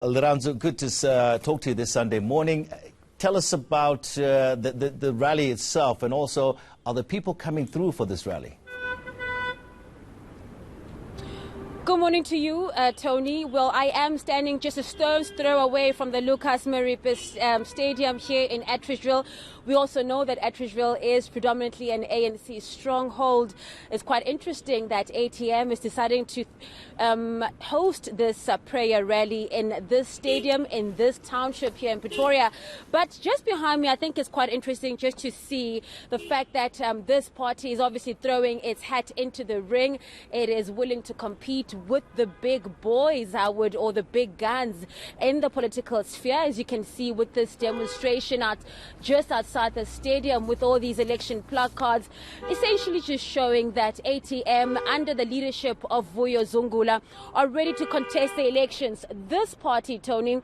Lirandzu, good to talk to you this Sunday morning. Tell us about the rally itself, and also, are the people coming through for this rally? Good morning to you, Tony. Well, I am standing just a stone's throw away from the Lucas Maripis Stadium here in Atteridgeville. We also know that Atteridgeville is predominantly an ANC stronghold. It's quite interesting that ATM is deciding to host this prayer rally in this stadium, in this township here in Pretoria. But just behind me, I think it's quite interesting just to see the fact that this party is obviously throwing its hat into the ring. It is willing to compete with the big boys, or the big guns in the political sphere, as you can see with this demonstration just outside the stadium with all these election placards, essentially just showing that ATM, under the leadership of Vuyo Zungula, are ready to contest the elections. This party, Tony,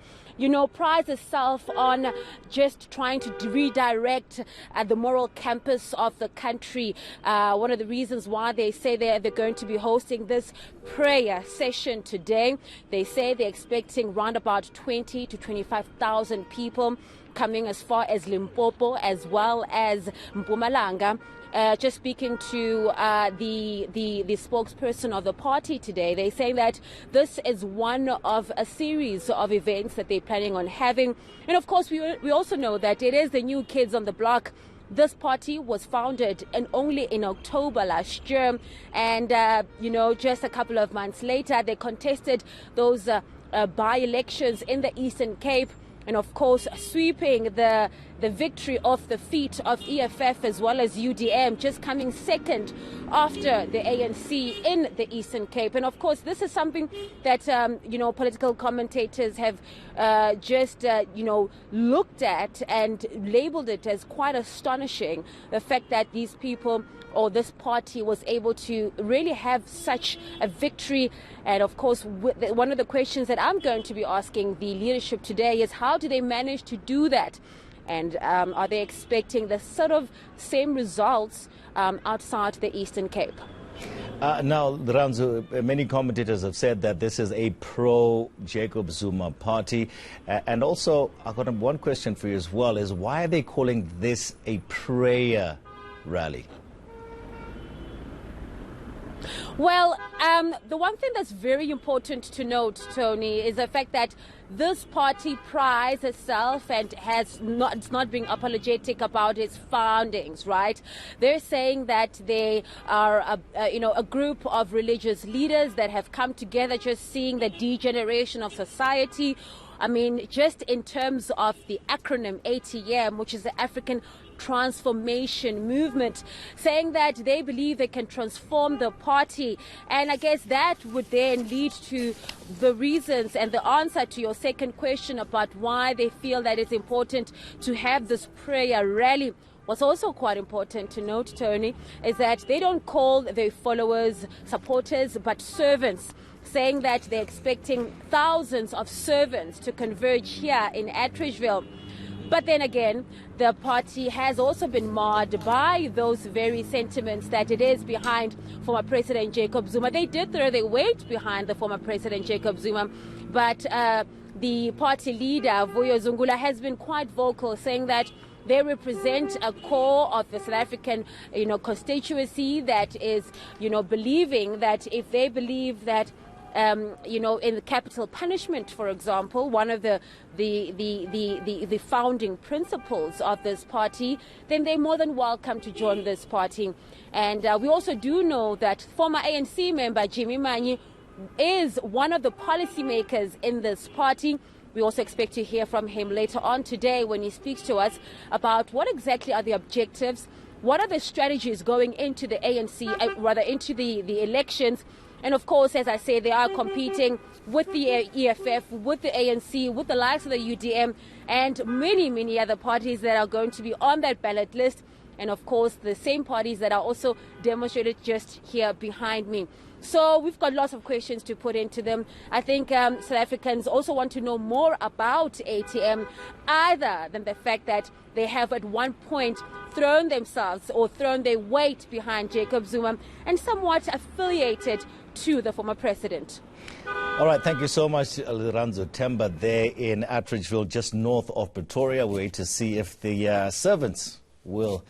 prides itself on just trying to redirect the moral campus of the country. One of the reasons why they say they're going to be hosting this prayer session today, they say they're expecting around about 20 to 25,000 people coming as far as Limpopo as well as Mpumalanga. Just speaking to the spokesperson of the party today, they say that this is one of a series of events that they're planning on having. And of course, we also know that it is the new kids on the block. This party was founded only in October last year, and just a couple of months later, they contested those by-elections in the Eastern Cape, and of course sweeping the victory off the feet of EFF as well as UDM, just coming second after the ANC in the Eastern Cape. And of course, this is something that political commentators have looked at and labeled it as quite astonishing, the fact that these people or this party was able to really have such a victory. And of course, one of the questions that I'm going to be asking the leadership today is, how do they manage to do that? And are they expecting the sort of same results outside the Eastern Cape? Now, Lirandzu, many commentators have said that this is a pro-Jacob Zuma party. And also, I've got one question for you as well, is why are they calling this a prayer rally? Well, the one thing that's very important to note, Tony, is the fact that this party prides itself and it's not being apologetic about its foundings, right? They're saying that they are a group of religious leaders that have come together, just seeing the degeneration of society. I mean, just in terms of the acronym ATM, which is the African Transformation Movement, saying that they believe they can transform the party. And I guess that would then lead to the reasons and the answer to your second question about why they feel that it's important to have this prayer rally. What's also quite important to note, Tony, is that they don't call their followers supporters, but servants, saying that they're expecting thousands of servants to converge here in Atteridgeville. But then again, the party has also been marred by those very sentiments that it is behind former President Jacob Zuma. They did throw their weight behind the former President Jacob Zuma, but the party leader, Vuyo Zungula, has been quite vocal, saying that they represent a core of the South African, constituency that is, believing that if they believe that in the capital punishment, for example, one of the founding principles of this party, then they're more than welcome to join this party. And we also do know that former ANC member Jimmy Manyi is one of the policymakers in this party. We also expect to hear from him later on today when he speaks to us about what exactly are the objectives, what are the strategies going into the ANC, into the elections. And of course, as I say, they are competing with the EFF, with the ANC, with the likes of the UDM, and many, many other parties that are going to be on that ballot list. And of course, the same parties that are also demonstrated just here behind me. So we've got lots of questions to put into them. I think South Africans also want to know more about ATM, other than the fact that they have at one point thrown themselves or thrown their weight behind Jacob Zuma and somewhat affiliated to the former president. All right, thank you so much, Lirandzu Themba, there in Atteridgeville, just north of Pretoria. We wait to see if the servants will